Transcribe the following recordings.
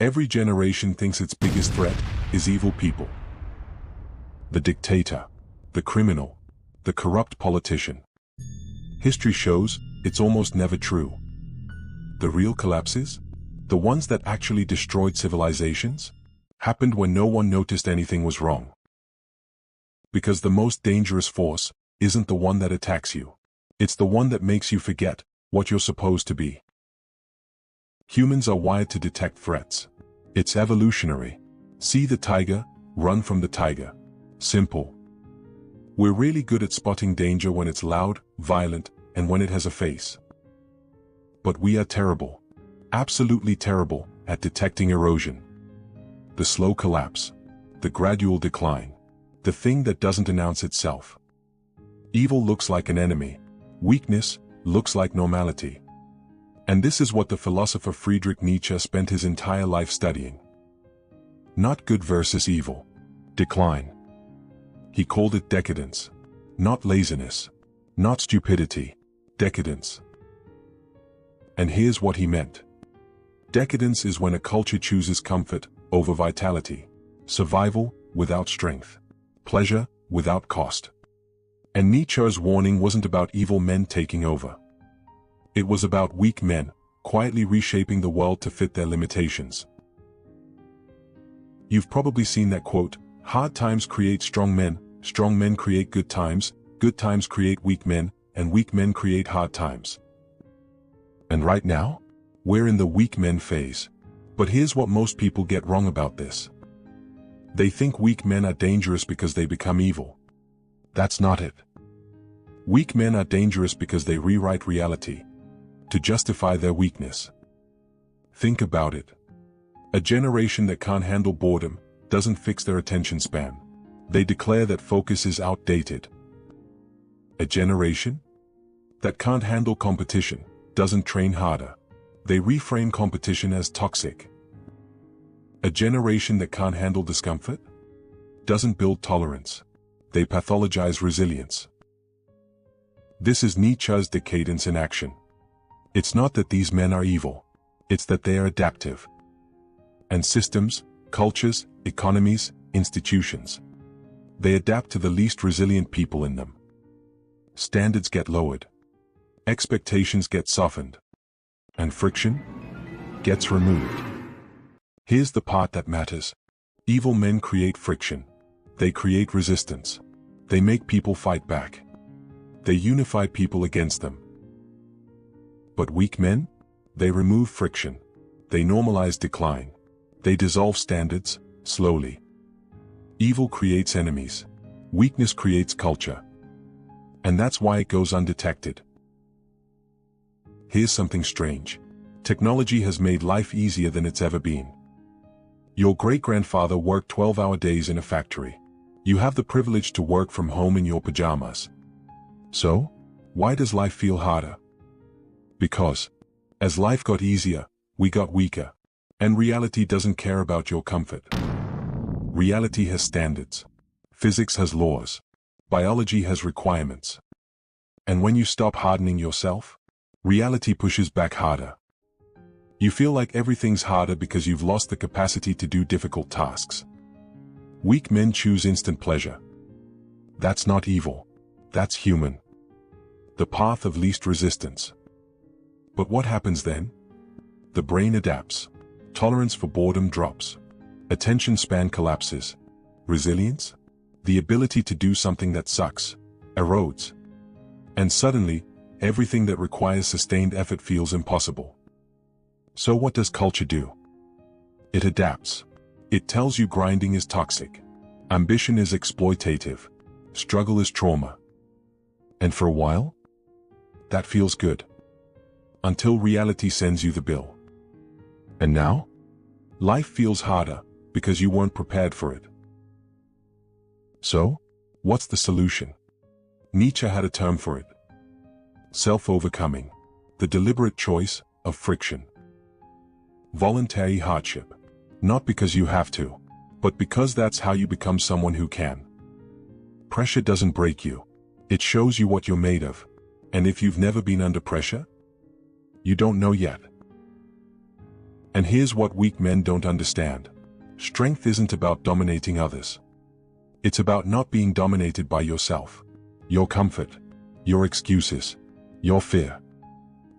Every generation thinks its biggest threat is evil people. The dictator, the criminal, the corrupt politician. History shows it's almost never true. The real collapses, the ones that actually destroyed civilizations, happened when no one noticed anything was wrong. Because the most dangerous force isn't the one that attacks you. It's the one that makes you forget what you're supposed to be. Humans are wired to detect threats. It's evolutionary. See the tiger, run from the tiger. Simple. We're really good at spotting danger when it's loud, violent, and when it has a face. But we are terrible, absolutely terrible, at detecting erosion. The slow collapse, the gradual decline, the thing that doesn't announce itself. Evil looks like an enemy. Weakness looks like normality. And this is what the philosopher Friedrich Nietzsche spent his entire life studying. Not good versus evil. Decline. He called it decadence. Not laziness. Not stupidity. Decadence. And here's what he meant. Decadence is when a culture chooses comfort over vitality, survival without strength, pleasure without cost. And Nietzsche's warning wasn't about evil men taking over. It was about weak men, quietly reshaping the world to fit their limitations. You've probably seen that quote, hard times create strong men create good times create weak men, and weak men create hard times. And right now, we're in the weak men phase. But here's what most people get wrong about this. They think weak men are dangerous because they become evil. That's not it. Weak men are dangerous because they rewrite reality to justify their weakness. Think about it. A generation that can't handle boredom doesn't fix their attention span. They declare that focus is outdated. A generation that can't handle competition doesn't train harder. They reframe competition as toxic. A generation that can't handle discomfort doesn't build tolerance. They pathologize resilience. This is Nietzsche's decadence in action. It's not that these men are evil. It's that they are adaptive. And systems, cultures, economies, institutions, they adapt to the least resilient people in them. Standards get lowered. Expectations get softened. And friction gets removed. Here's the part that matters. Evil men create friction. They create resistance. They make people fight back. They unify people against them. But weak men? They remove friction. They normalize decline. They dissolve standards, slowly. Evil creates enemies. Weakness creates culture. And that's why it goes undetected. Here's something strange. Technology has made life easier than it's ever been. Your great-grandfather worked 12-hour days in a factory. You have the privilege to work from home in your pajamas. So, why does life feel harder? Because, as life got easier, we got weaker. And reality doesn't care about your comfort. Reality has standards. Physics has laws. Biology has requirements. And when you stop hardening yourself, reality pushes back harder. You feel like everything's harder because you've lost the capacity to do difficult tasks. Weak men choose instant pleasure. That's not evil. That's human. The path of least resistance. But what happens then? The brain adapts. Tolerance for boredom drops. Attention span collapses. Resilience? The ability to do something that sucks, erodes. And suddenly, everything that requires sustained effort feels impossible. So what does culture do? It adapts. It tells you grinding is toxic. Ambition is exploitative. Struggle is trauma. And for a while, that feels good. Until reality sends you the bill. And now, life feels harder because you weren't prepared for it. So, what's the solution? Nietzsche had a term for it. Self-overcoming. The deliberate choice of friction. Voluntary hardship. Not because you have to, but because that's how you become someone who can. Pressure doesn't break you. It shows you what you're made of. And if you've never been under pressure, you don't know yet. And here's what weak men don't understand. Strength isn't about dominating others. It's about not being dominated by yourself, your comfort, your excuses, your fear.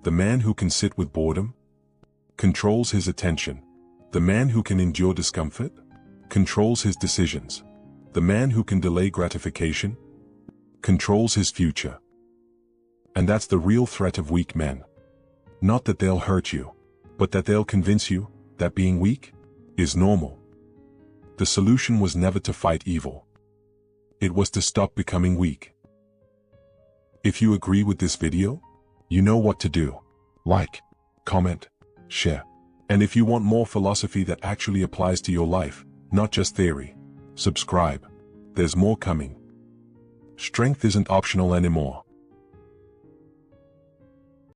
The man who can sit with boredom controls his attention. The man who can endure discomfort controls his decisions. The man who can delay gratification controls his future. And that's the real threat of weak men. Not that they'll hurt you, but that they'll convince you that being weak is normal. The solution was never to fight evil. It was to stop becoming weak. If you agree with this video, you know what to do. Like, comment, share. And if you want more philosophy that actually applies to your life, not just theory, subscribe. There's more coming. Strength isn't optional anymore.